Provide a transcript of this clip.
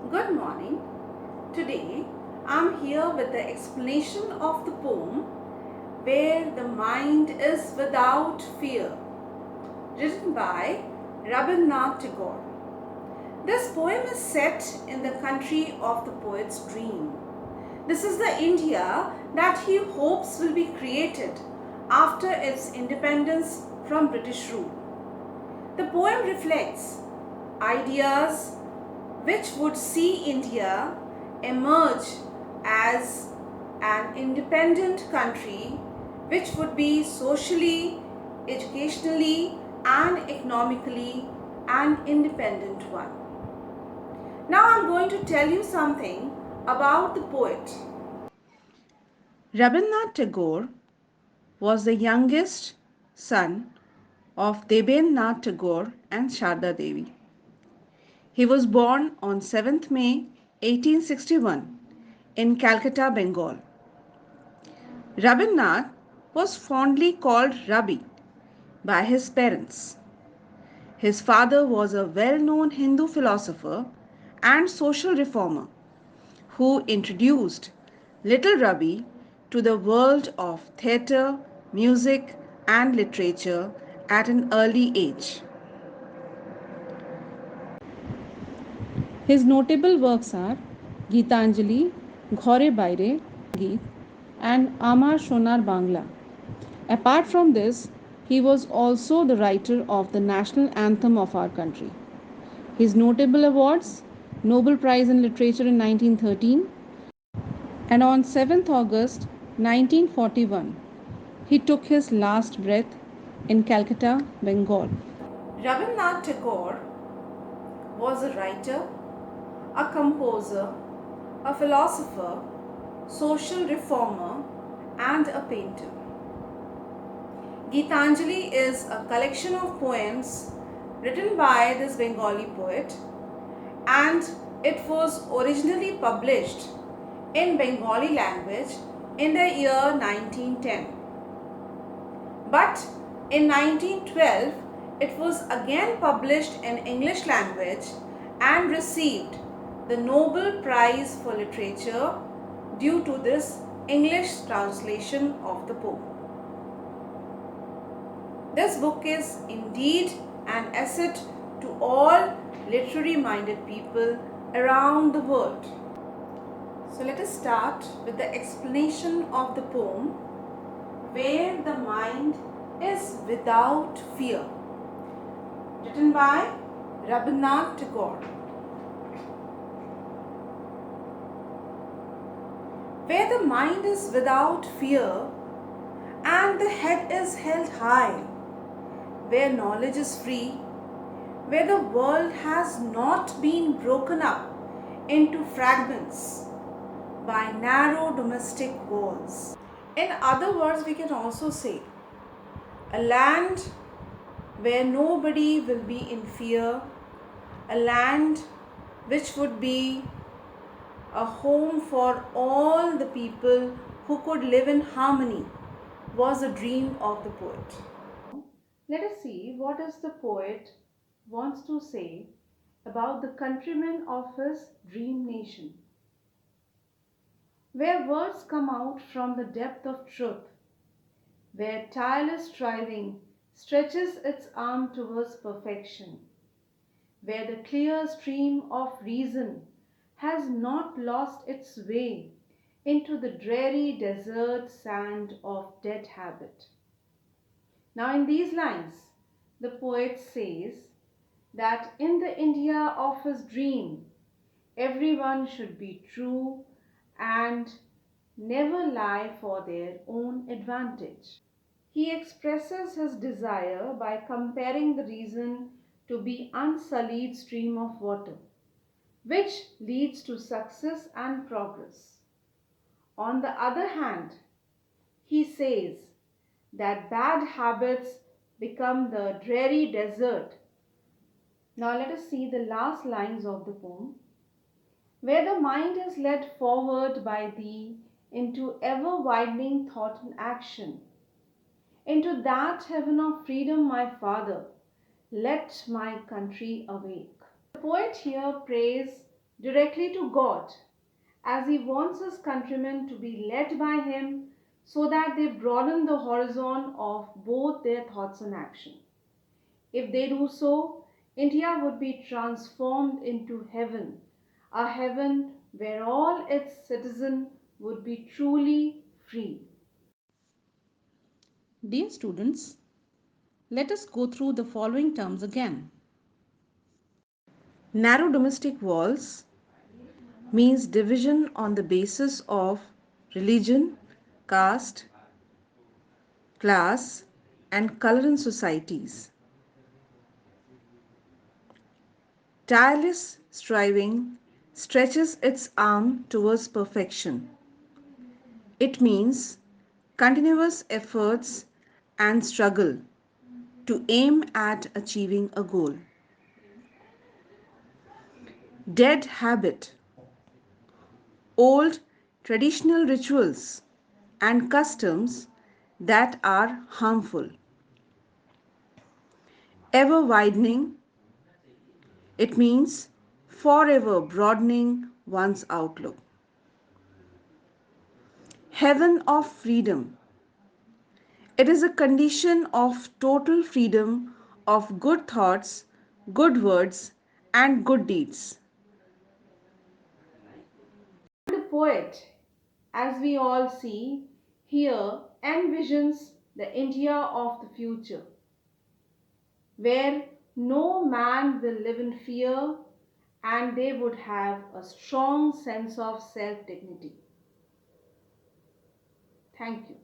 Good morning. Today I'm here with the explanation of the poem Where the Mind is Without Fear, written by Rabindranath Tagore. This poem is set in the country of the poet's dream. This is the India that he hopes will be created after its independence from British rule. The poem reflects ideas which would see India emerge as an independent country which would be socially, educationally and economically an independent one. Now I am going to tell you something about the poet. Rabindranath Tagore was the youngest son of Debendranath Tagore and Sharda Devi. He was born on 7th May 1861 in Calcutta, Bengal. Rabindranath was fondly called Rabi by his parents. His father was a well-known Hindu philosopher and social reformer who introduced little Rabi to the world of theatre, music and literature at an early age. His notable works are Gitanjali, Ghore Baire, Geet, and Amar Shonar Bangla. Apart from this, he was also the writer of the national anthem of our country. His notable awards: Nobel Prize in Literature in 1913, and on 7th August 1941, he took his last breath in Calcutta, Bengal. Rabindranath Tagore was a writer, a composer, a philosopher, social reformer, and a painter. Gitanjali is a collection of poems written by this Bengali poet, and it was originally published in Bengali language in the year 1910. But in 1912, it was again published in English language and received the Nobel Prize for Literature due to this English translation of the poem. This book is indeed an asset to all literary minded people around the world. So let us start with the explanation of the poem Where the Mind is Without Fear, written by Rabindranath Tagore. Where the mind is without fear and the head is held high, where knowledge is free, where the world has not been broken up into fragments by narrow domestic walls. In other words, we can also say a land where nobody will be in fear, a land which would be a home for all the people who could live in harmony, was a dream of the poet. Let us see what is the poet wants to say about the countrymen of his dream nation, where words come out from the depth of truth, where tireless striving stretches its arm towards perfection, where the clear stream of reason has not lost its way into the dreary desert sand of dead habit. Now, in these lines, the poet says that in the India of his dream, everyone should be true and never lie for their own advantage. He expresses his desire by comparing the reason to be unsullied stream of water, which leads to success and progress. On the other hand, he says that bad habits become the dreary desert. Now let us see the last lines of the poem. Where the mind is led forward by thee into ever widening thought and action, into that heaven of freedom, my Father, let my country awake. The poet here prays directly to God, as he wants his countrymen to be led by him so that they broaden the horizon of both their thoughts and action. If they do so, India would be transformed into heaven, a heaven where all its citizens would be truly free. Dear students, let us go through the following terms again. Narrow domestic walls means division on the basis of religion, caste, class, and color in societies. Tireless striving stretches its arm towards perfection. It means continuous efforts and struggle to aim at achieving a goal. Dead habit, old traditional rituals and customs that are harmful. Ever widening, it means forever broadening one's outlook. Heaven of freedom, it is a condition of total freedom of good thoughts, good words, and good deeds. The poet, as we all see, here envisions the India of the future, where no man will live in fear and they would have a strong sense of self dignity. Thank you.